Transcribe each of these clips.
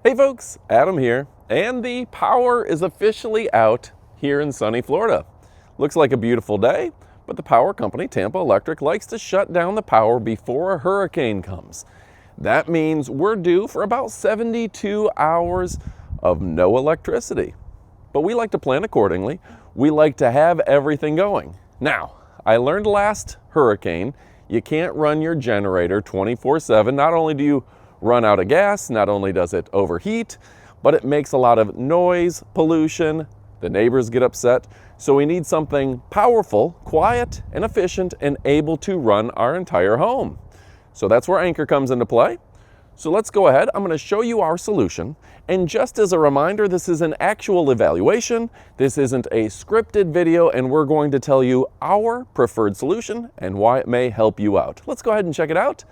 Hey folks, Adam here, and the power is officially out here in sunny Florida. Looks like a beautiful day, but the power company, Tampa Electric, likes to shut down the power before a hurricane comes. That means we're due for about 72 hours of no electricity. But we like to plan accordingly. We like to have everything going. Now, I learned last hurricane, you can't run your generator 24/7. Not only do you run out of gas, not only does it overheat, but it makes a lot of noise, pollution, the neighbors get upset. So we need something powerful, quiet, and efficient, and able to run our entire home. So that's where Anker comes into play. So let's go ahead, I'm gonna show you our solution. And just as a reminder, this is an actual evaluation. This isn't a scripted video, and we're going to tell you our preferred solution and why it may help you out. Let's go ahead and check it out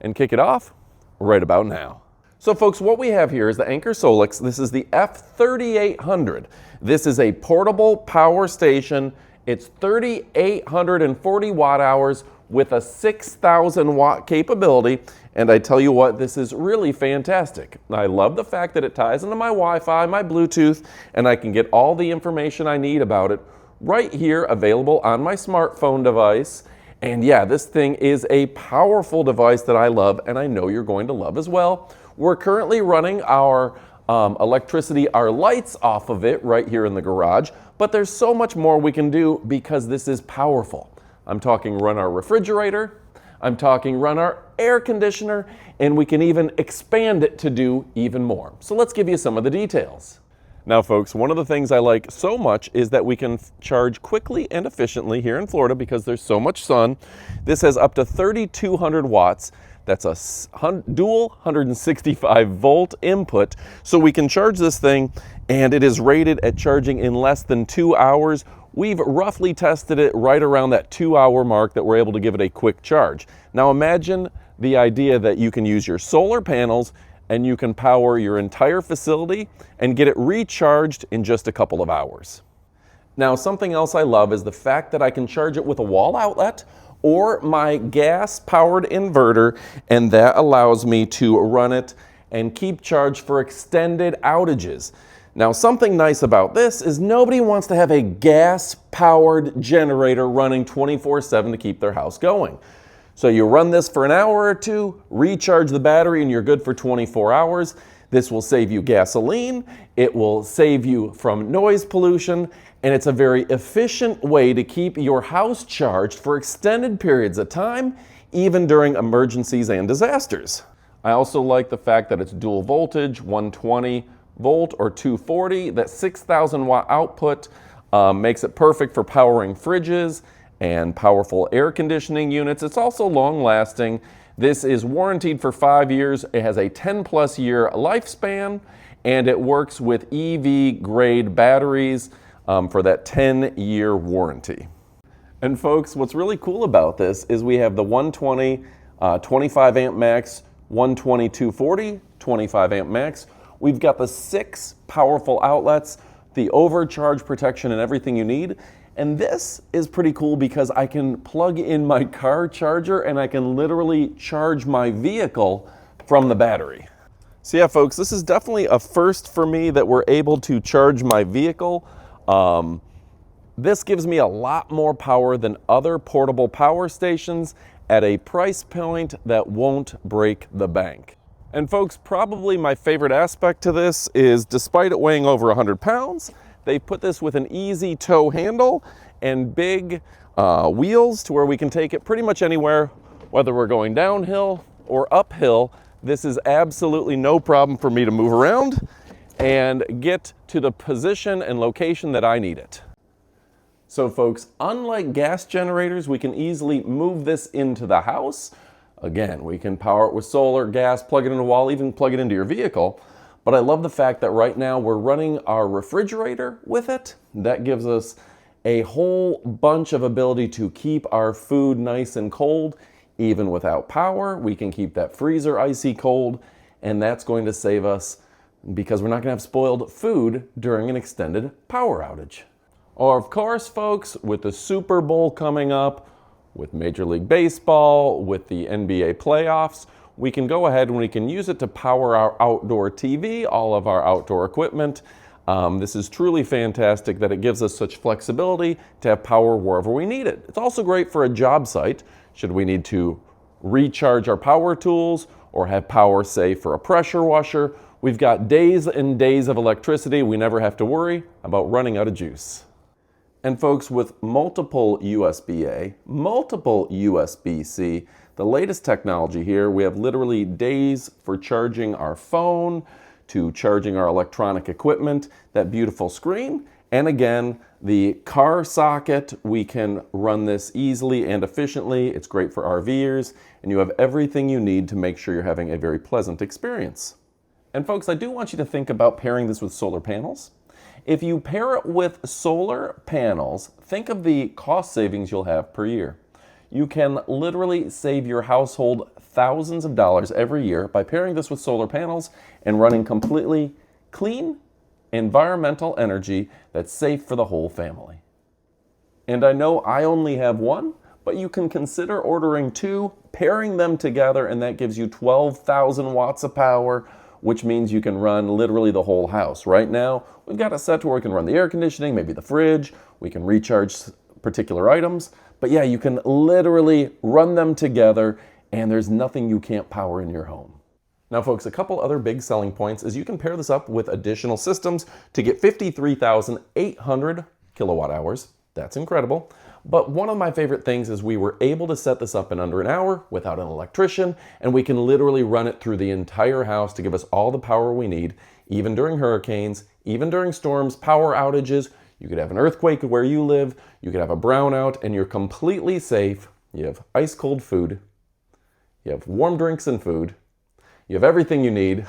and kick it off right about now. So folks, what we have here is the Anker SOLIX. This is the F3800. This is a portable power station. It's 3,840 watt hours with a 6,000 watt capability. And I tell you what, this is really fantastic. I love the fact that it ties into my Wi-Fi, my Bluetooth, and I can get all the information I need about it right here, available on my smartphone device. And yeah, this thing is a powerful device that I love, and I know you're going to love as well. We're currently running our electricity, our lights off of it right here in the garage, but there's so much more we can do because this is powerful. I'm talking run our refrigerator, I'm talking run our air conditioner, and we can even expand it to do even more. So let's give you some of the details. Now folks, one of the things I like so much is that we can charge quickly and efficiently here in Florida because there's so much sun. This has up to 3,200 watts. That's a dual 165 volt input. So we can charge this thing, and it is rated at charging in less than 2 hours. We've roughly tested it right around that 2-hour mark that we're able to give it a quick charge. Now imagine the idea that you can use your solar panels and you can power your entire facility and get it recharged in just a couple of hours. Now, something else I love is the fact that I can charge it with a wall outlet or my gas-powered inverter, and that allows me to run it and keep charged for extended outages. Now, something nice about this is nobody wants to have a gas-powered generator running 24/7 to keep their house going. So you run this for an hour or two, recharge the battery, and you're good for 24 hours. This will save you gasoline, it will save you from noise pollution, and it's a very efficient way to keep your house charged for extended periods of time, even during emergencies and disasters. I also like the fact that it's dual voltage, 120 volt or 240. That 6,000 watt output makes it perfect for powering fridges and powerful air conditioning units. It's also long lasting. This is warranted for 5 years. It has a 10+ year lifespan, and it works with EV grade batteries for that 10-year warranty. And folks, what's really cool about this is we have the 120 25 amp max, 120 240 25 amp max. We've got the 6 powerful outlets, the overcharge protection, and everything you need. And this is pretty cool because I can plug in my car charger and I can literally charge my vehicle from the battery. So yeah, folks, this is definitely a first for me that we're able to charge my vehicle. This gives me a lot more power than other portable power stations at a price point that won't break the bank. And folks, probably my favorite aspect to this is, despite it weighing over 100 pounds, they put this with an easy tow handle and big wheels to where we can take it pretty much anywhere, whether we're going downhill or uphill. This is absolutely no problem for me to move around and get to the position and location that I need it. So folks, unlike gas generators, we can easily move this into the house. Again, we can power it with solar, gas, plug it in a wall, even plug it into your vehicle. But I love the fact that right now we're running our refrigerator with it. That gives us a whole bunch of ability to keep our food nice and cold, even without power. We can keep that freezer icy cold, and that's going to save us because we're not going to have spoiled food during an extended power outage. Or of course, folks, with the Super Bowl coming up, with Major League Baseball, with the NBA playoffs, we can go ahead and we can use it to power our outdoor TV, all of our outdoor equipment. This is truly fantastic that it gives us such flexibility to have power wherever we need it. It's also great for a job site, should we need to recharge our power tools or have power, say, for a pressure washer. We've got days and days of electricity. We never have to worry about running out of juice. And folks, with multiple USB-A, multiple USB-C, the latest technology here, we have literally days for charging our phone, to charging our electronic equipment, that beautiful screen, and again, the car socket, we can run this easily and efficiently. It's great for RVers, and you have everything you need to make sure you're having a very pleasant experience. And folks, I do want you to think about pairing this with solar panels. If you pair it with solar panels, think of the cost savings you'll have per year. You can literally save your household thousands of dollars every year by pairing this with solar panels and running completely clean, environmental energy that's safe for the whole family. And I know I only have one, but you can consider ordering two, pairing them together, and that gives you 12,000 watts of power, which means you can run literally the whole house. Right now, we've got it set to where we can run the air conditioning, maybe the fridge, we can recharge particular items, but yeah, you can literally run them together, and there's nothing you can't power in your home. Now folks, a couple other big selling points is you can pair this up with additional systems to get 53,800 kilowatt hours. That's incredible. But one of my favorite things is we were able to set this up in under an hour without an electrician, and we can literally run it through the entire house to give us all the power we need, even during hurricanes, even during storms, power outages. You could have an earthquake where you live, you could have a brownout, and you're completely safe. You have ice cold food, you have warm drinks and food, you have everything you need.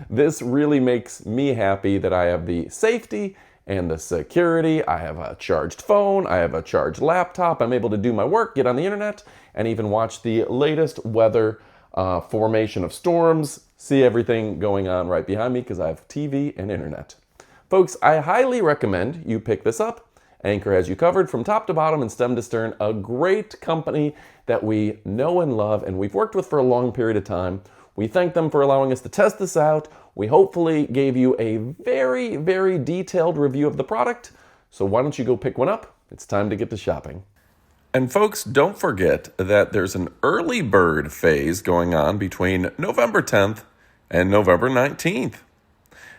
This really makes me happy that I have the safety and the security. I have a charged phone, I have a charged laptop, I'm able to do my work, get on the internet, and even watch the latest weather formation of storms, see everything going on right behind me because I have TV and internet. Folks, I highly recommend you pick this up. Anker has you covered from top to bottom and stem to stern, a great company that we know and love and we've worked with for a long period of time. We thank them for allowing us to test this out. We hopefully gave you a very, very detailed review of the product. So why don't you go pick one up? It's time to get to shopping. And folks, don't forget that there's an early bird phase going on between November 10th and November 19th.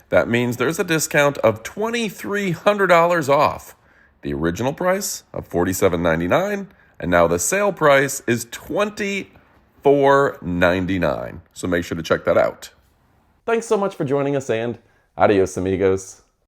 That means there's a discount of $2,300 off. The original price of $47.99, and now the sale price is $24.99. So make sure to check that out. Thanks so much for joining us, and adios, amigos.